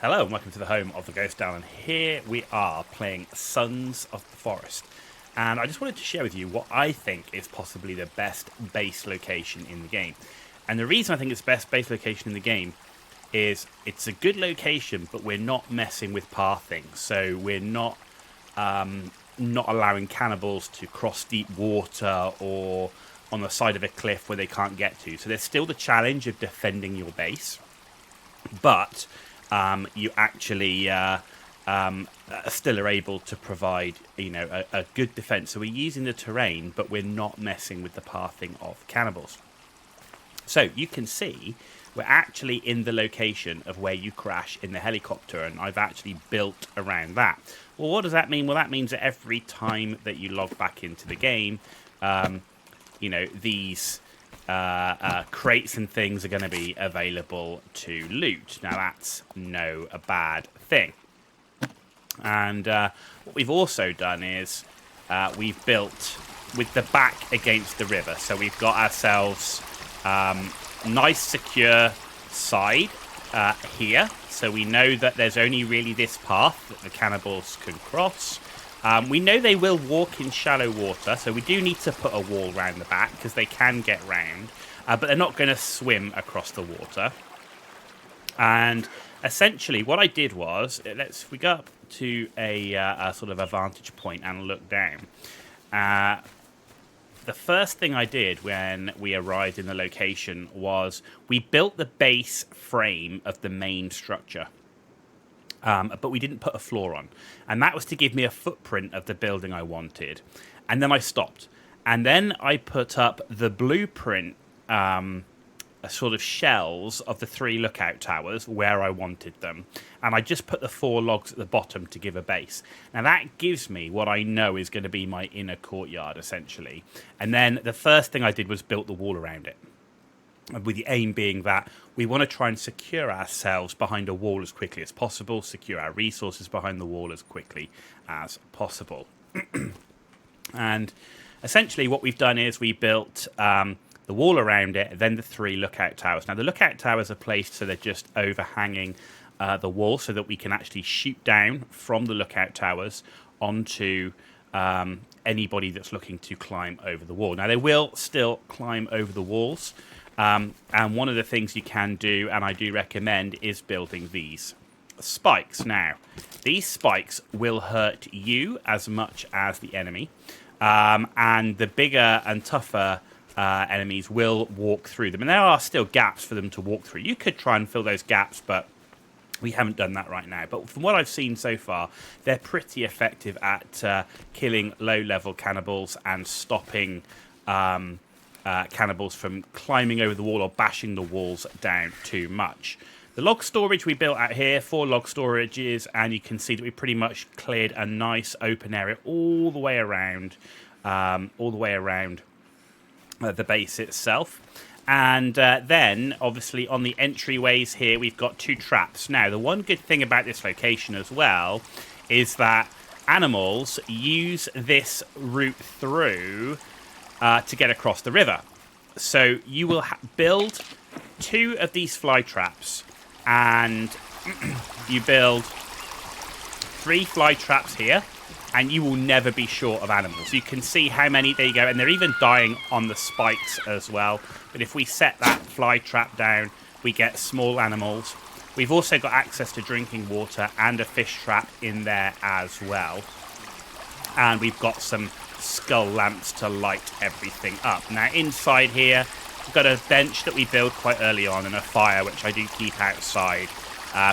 Hello and welcome to the home of the Ghost Down, and here we are playing Sons of the Forest. And I just wanted to share with you what I think is possibly the best base location in the game. And the reason I think it's the best base location in the game is it's a good location, but we're not messing with pathing. So we're not allowing cannibals to cross deep water or on the side of a cliff where they can't get to. So there's still the challenge of defending your base, but you actually still are able to provide, a good defense. So we're using the terrain, but we're not messing with the pathing of cannibals. So you can see we're actually in the location of where you crash in the helicopter, and I've actually built around that. Well, what does that mean? Well, that means that every time that you log back into the game, these crates and things are going to be available to loot. Now, that's no bad thing. And what we've also done is we've built with the back against the river. So we've got ourselves nice secure side here. So we know that there's only really this path that the cannibals can cross. We know they will walk in shallow water, so we do need to put a wall around the back because they can get round, but they're not going to swim across the water. And essentially what I did was, we go up to a sort of a vantage point and look down. The first thing I did when we arrived in the location was we built the base frame of the main structure. But we didn't put a floor on. And that was to give me a footprint of the building I wanted. And then I stopped. And then I put up the blueprint sort of shells of the 3 lookout towers where I wanted them. And I just put the 4 logs at the bottom to give a base. Now that gives me what I know is going to be my inner courtyard, essentially. And then the first thing I did was built the wall around it, with the aim being that we want to try and secure ourselves behind a wall as quickly as possible, secure our resources behind the wall as quickly as possible. And essentially what we've done is we built the wall around it, then the 3 lookout towers. Now the lookout towers are placed so they're just overhanging the wall so that we can actually shoot down from the lookout towers onto anybody that's looking to climb over the wall. Now they will still climb over the walls. And one of the things you can do, and I do recommend, is building these spikes. Now, these spikes will hurt you as much as the enemy, and the bigger and tougher enemies will walk through them. And there are still gaps for them to walk through. You could try and fill those gaps, but we haven't done that right now. But from what I've seen so far, they're pretty effective at killing low-level cannibals and stopping cannibals from climbing over the wall or bashing the walls down too much. The log storage we built out here, 4 log storages, and you can see that we pretty much cleared a nice open area all the way around the base itself. And then, obviously, on the entryways here, we've got 2 traps. Now, the one good thing about this location as well is that animals use this route through to get across the river. So you will build 2 of these fly traps, and you build 3 fly traps here, and you will never be short of animals. You can see how many, there you go, and they're even dying on the spikes as well. But if we set that fly trap down, we get small animals. We've also got access to drinking water and a fish trap in there as well. And we've got some skull lamps to light everything up. Now inside here we've got a bench that we built quite early on, and a fire which I do keep outside.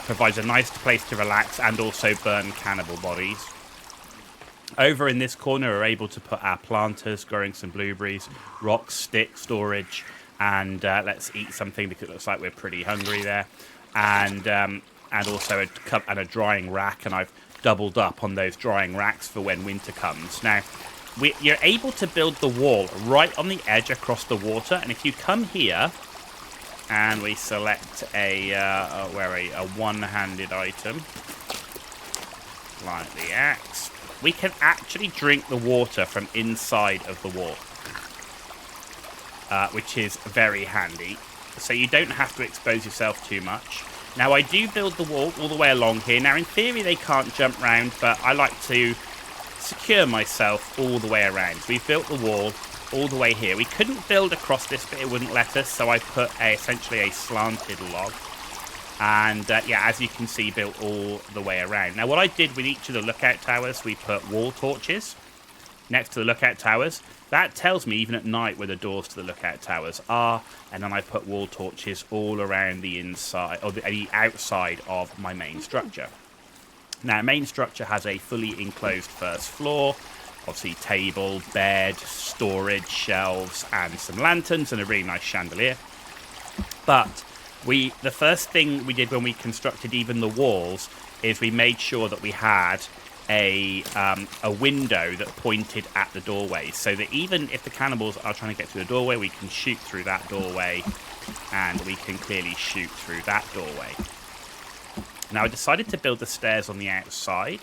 Provides a nice place to relax and also burn cannibal bodies. Over in this corner we're able to put our planters, growing some blueberries, rocks, stick storage, and let's eat something because it looks like we're pretty hungry there. And also a cup and a drying rack, and I've doubled up on those drying racks for when winter comes. Now you're able to build the wall right on the edge across the water, and if you come here and we select a one-handed item like the axe, we can actually drink the water from inside of the wall, which is very handy. So you don't have to expose yourself too much. Now, I do build the wall all the way along here. Now, in theory, they can't jump round, but I like to secure myself all the way around. So we've built the wall all the way here. We couldn't build across this, but it wouldn't let us, so I put essentially a slanted log. And, yeah, as you can see, built all the way around. Now, what I did with each of the lookout towers, we put wall torches next to the lookout towers. That tells me, even at night, where the doors to the lookout towers are. And then I put wall torches all around the inside, or the outside of my main structure. Now, main structure has a fully enclosed first floor. Obviously, table, bed, storage, shelves, and some lanterns, and a really nice chandelier. But the first thing we did when we constructed even the walls is we made sure that we had a window that pointed at the doorway, so that even if the cannibals are trying to get through the doorway, we can shoot through that doorway, and we can clearly shoot through that doorway. Now, I decided to build the stairs on the outside,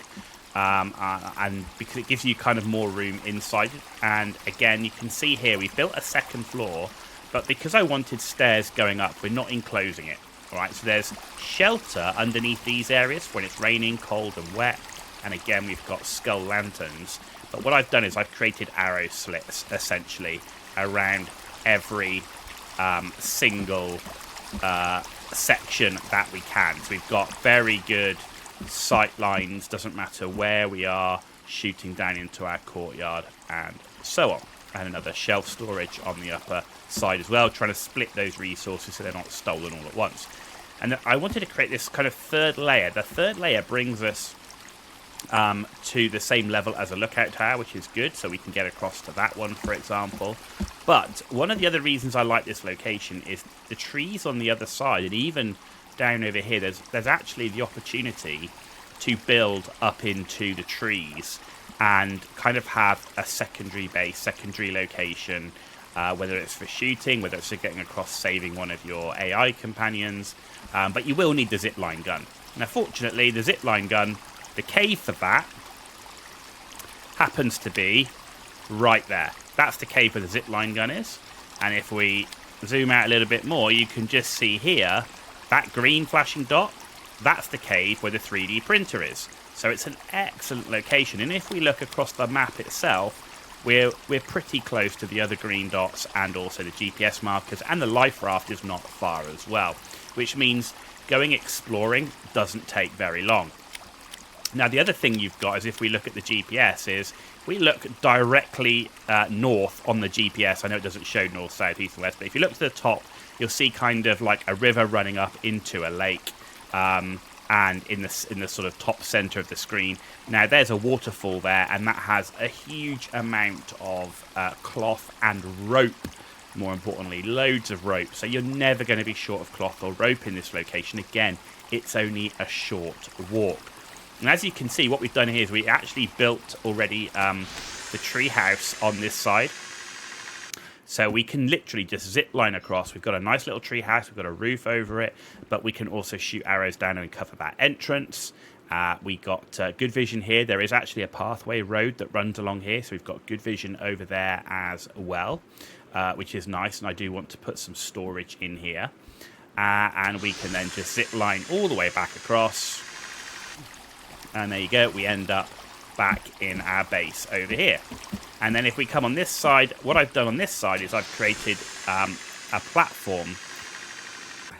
and because it gives you kind of more room inside. And again, you can see here we've built a second floor, but because I wanted stairs going up, we're not enclosing it. All right, so there's shelter underneath these areas when it's raining, cold, and wet. And again, we've got skull lanterns. But what I've done is I've created arrow slits, essentially, around every single section that we can. So we've got very good sight lines, doesn't matter where we are, shooting down into our courtyard and so on. And another shelf storage on the upper side as well, trying to split those resources so they're not stolen all at once. And I wanted to create this kind of third layer. The third layer brings us to the same level as a lookout tower, which is good, so we can get across to that one, for example. But one of the other reasons I like this location is the trees on the other side, and even down over here, there's actually the opportunity to build up into the trees and kind of have a secondary base, secondary location, whether it's for shooting, whether it's for getting across, saving one of your AI companions, but you will need the zipline gun. Now, fortunately, the zipline gun, the cave for that happens to be right there. That's the cave where the zipline gun is. And if we zoom out a little bit more, you can just see here, that green flashing dot, that's the cave where the 3D printer is. So it's an excellent location. And if we look across the map itself, we're pretty close to the other green dots and also the GPS markers. And the life raft is not far as well, which means going exploring doesn't take very long. Now, the other thing you've got is if we look at the GPS is we look directly north on the GPS. I know it doesn't show north, south, east, and west, but if you look to the top, you'll see kind of like a river running up into a lake. And in the sort of top center of the screen, now there's a waterfall there, and that has a huge amount of cloth and rope. More importantly, loads of rope. So you're never going to be short of cloth or rope in this location. Again, it's only a short walk. And as you can see, what we've done here is we actually built already the treehouse on this side. So we can literally just zip line across. We've got a nice little treehouse. We've got a roof over it. But we can also shoot arrows down and cover that entrance. We got good vision here. There is actually a pathway road that runs along here. So we've got good vision over there as well, which is nice. And I do want to put some storage in here. And we can then just zip line all the way back across. And there you go, we end up back in our base over here. And then if we come on this side, what I've done on this side is I've created a platform,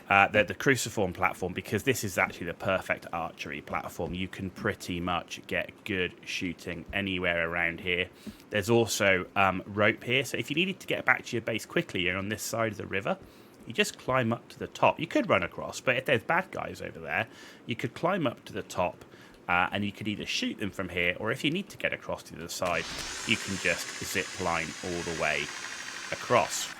the cruciform platform, because this is actually the perfect archery platform. You can pretty much get good shooting anywhere around here. There's also rope here, so if you needed to get back to your base quickly, you're on this side of the river, you just climb up to the top. You could run across, but if there's bad guys over there, you could climb up to the top. And you could either shoot them from here, or if you need to get across to the other side, you can just zip line all the way across.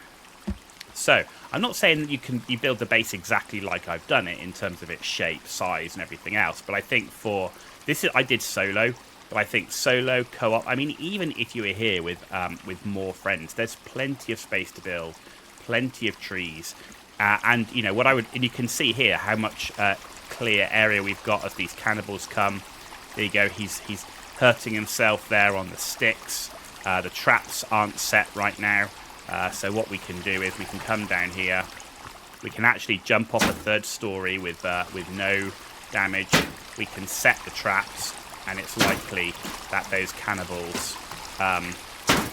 So, I'm not saying that you build the base exactly like I've done it in terms of its shape, size, and everything else. But I think for this, I did solo. But I think solo, co-op. I mean, even if you were here with more friends, there's plenty of space to build, plenty of trees, and you know what I would. And you can see here how much. Clear area we've got as these cannibals come. There you go, he's hurting himself there on the sticks. The traps aren't set right now, so what we can do is we can come down here We can actually jump off a third story with no damage. We can set the traps, and it's likely that those cannibals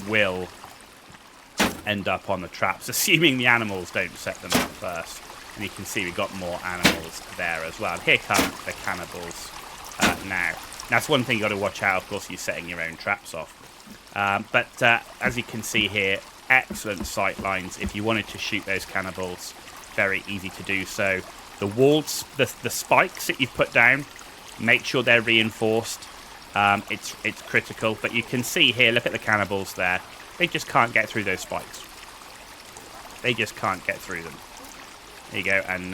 will end up on the traps, assuming the animals don't set them up first. And you can see we've got more animals there as well. Here come the cannibals now. That's one thing you've got to watch out. Of course, you're setting your own traps off. But as you can see here, excellent sight lines. If you wanted to shoot those cannibals, very easy to do so. The walls, the spikes that you've put down, make sure they're reinforced. It's critical. But you can see here, look at the cannibals there. They just can't get through those spikes. They just can't get through them. There you go, and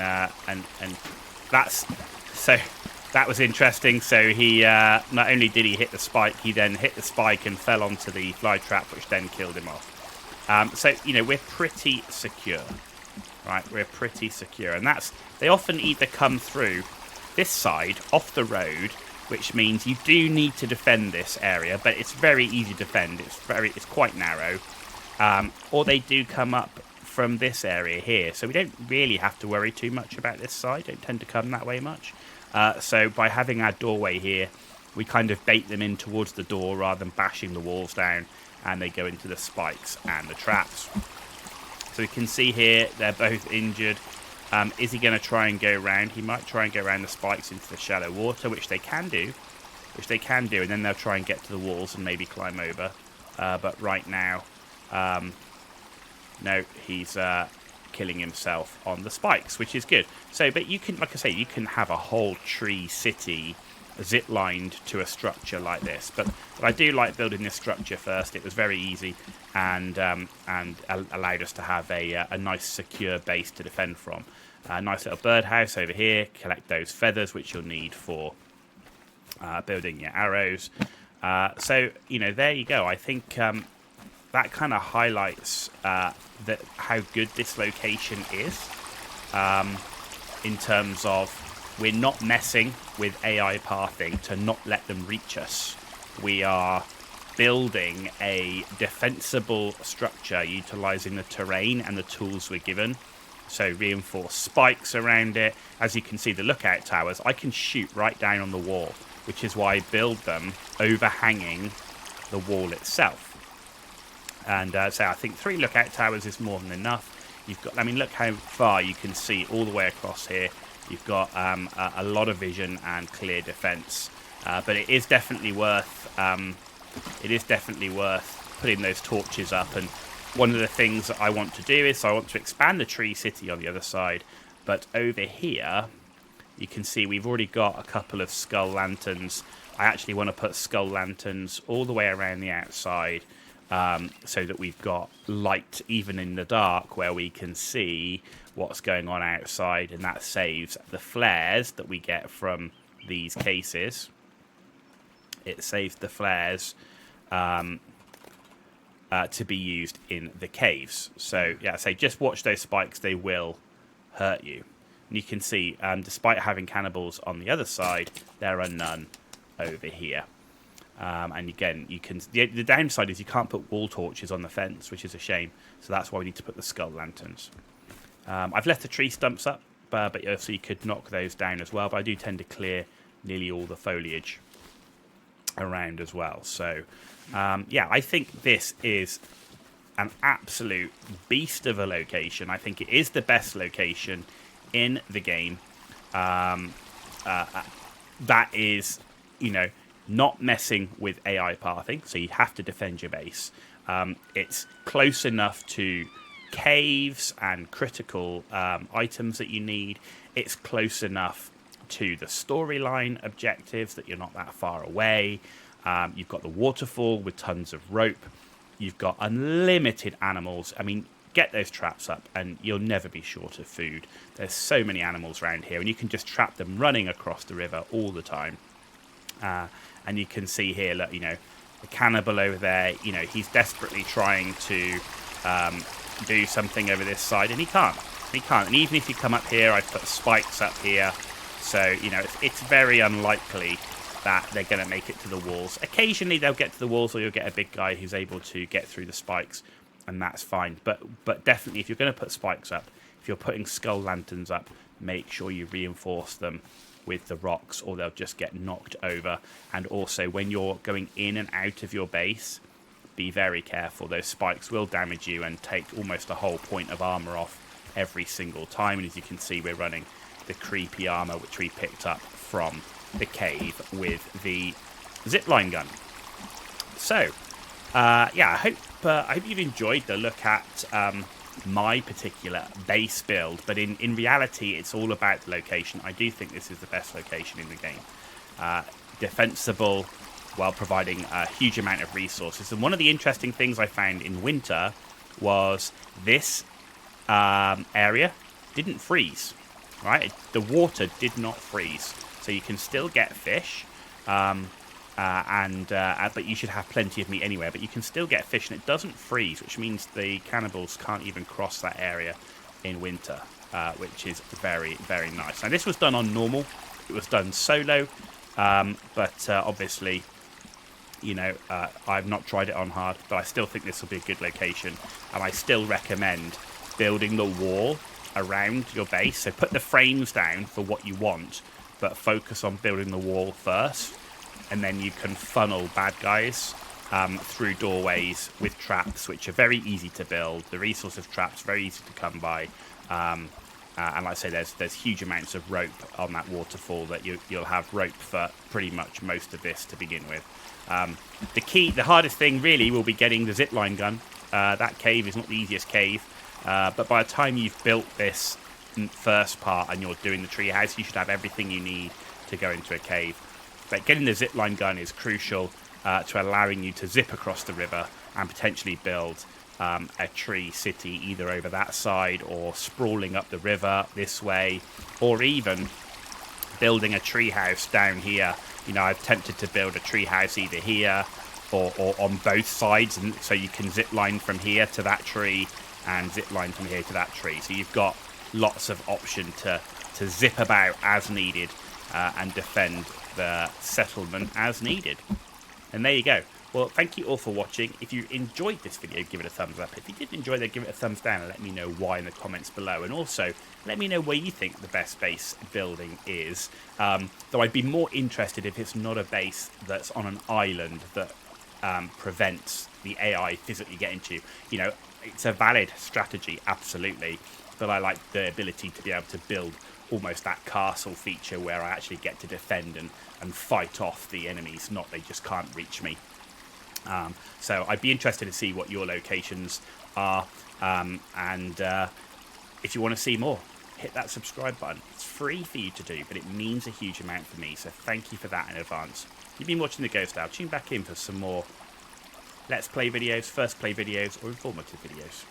that's so. That was interesting. So he not only did he hit the spike, he then hit the spike and fell onto the fly trap, which then killed him off. So we're pretty secure, right? We're pretty secure, and they often either come through this side off the road, which means you do need to defend this area, but it's very easy to defend. It's quite narrow, or they do come up from this area here, so we don't really have to worry too much about this side. Don't tend to come that way much. So by having our doorway here, we kind of bait them in towards the door rather than bashing the walls down, and they go into the spikes and the traps. So you can see here they're both injured. Is he going to try and go around? He might try and go around the spikes into the shallow water, which they can do, and then they'll try and get to the walls and maybe climb over. But right now, no, he's killing himself on the spikes, which is good. So, but you can, like I say, you can have a whole tree city zip-lined to a structure like this. But I do like building this structure first. It was very easy and allowed us to have a nice secure base to defend from. A nice little birdhouse over here. Collect those feathers, which you'll need for building your arrows. So, there you go. I think that kind of highlights how good this location is in terms of we're not messing with AI pathing to not let them reach us. We are building a defensible structure utilizing the terrain and the tools we're given. So reinforced spikes around it. As you can see, the lookout towers, I can shoot right down on the wall, which is why I build them overhanging the wall itself. And so I think 3 lookout towers is more than enough. You've got, look how far you can see all the way across here. You've got a lot of vision and clear defense. But it is definitely worth putting those torches up. And one of the things that I want to do is I want to expand the tree city on the other side. But over here, you can see we've already got a couple of skull lanterns. I actually want to put skull lanterns all the way around the outside. So that we've got light even in the dark where we can see what's going on outside, and that saves the flares that we get from these cases. It saves the flares to be used in the caves. So yeah, just watch those spikes, they will hurt you. And you can see, despite having cannibals on the other side, there are none over here. And again, the downside is you can't put wall torches on the fence, which is a shame. So that's why we need to put the skull lanterns. I've left the tree stumps up, but so you could knock those down as well. But I do tend to clear nearly all the foliage around as well. So, yeah, I think this is an absolute beast of a location. I think it is the best location in the game. That is, not messing with AI pathing, so you have to defend your base. It's close enough to caves and critical items that you need. It's close enough to the storyline objectives that you're not that far away. You've got the waterfall with tons of rope. You've got unlimited animals. Get those traps up and you'll never be short of food. There's so many animals around here, and you can just trap them running across the river all the time. And you can see here, look, the cannibal over there, he's desperately trying to do something over this side, and he can't. And even if you come up here, I've put spikes up here. So, it's very unlikely that they're going to make it to the walls. Occasionally they'll get to the walls, or you'll get a big guy who's able to get through the spikes, and that's fine. But definitely, if you're going to put spikes up, if you're putting skull lanterns up, make sure you reinforce them with the rocks or they'll just get knocked over. And also when you're going in and out of your base, be very careful. Those spikes will damage you and take almost a whole point of armor off every single time. And as you can see, we're running the creepy armor which we picked up from the cave with the zipline gun. So yeah, I hope you've enjoyed the look at my particular base build, but in reality it's all about the location. I do think this is the best location in the game. Defensible while providing a huge amount of resources. And one of the interesting things I found in winter was this area didn't freeze, right? The water did not freeze. So you can still get fish, but you should have plenty of meat anyway. But you can still get fish, and it doesn't freeze, which means the cannibals can't even cross that area in winter, which is very, very nice. Now, this was done on normal. It was done solo, but obviously, you know, I've not tried it on hard, but I still think this will be a good location, and I still recommend building the wall around your base. So put the frames down for what you want, but focus on building the wall first, and then you can funnel bad guys through doorways with traps, which are very easy to build. The resource of traps very easy to come by, and like I say, there's huge amounts of rope on that waterfall that you'll have rope for pretty much most of this to begin with. The hardest thing really will be getting the zipline gun. That cave is not the easiest cave, but by the time you've built this first part and you're doing the treehouse, you should have everything you need to go into a cave. But getting the zipline gun is crucial to allowing you to zip across the river and potentially build a tree city either over that side or sprawling up the river this way, or even building a treehouse down here. You know, I've tempted to build a treehouse either here or on both sides, and so you can zip line from here to that tree and zip line from here to that tree. So you've got lots of option to zip about as needed and defend the settlement as needed. And there you go. Well, thank you all for watching. If you enjoyed this video, give it a thumbs up. If you didn't enjoy it, give it a thumbs down and let me know why in the comments below. And also, let me know where you think the best base building is. Though I'd be more interested if it's not a base that's on an island that prevents the AI physically getting to you. You know, it's a valid strategy, absolutely. But I like the ability to be able to build almost that castle feature where I actually get to defend and fight off the enemies, not they just can't reach me. So I'd be interested to see what your locations are, and if you want to see more, hit that subscribe button. It's free for you to do, but it means a huge amount for me, so thank you for that in advance. You've been watching The Ghost Owl. Tune back in for some more Let's Play videos, First Play videos, or informative videos.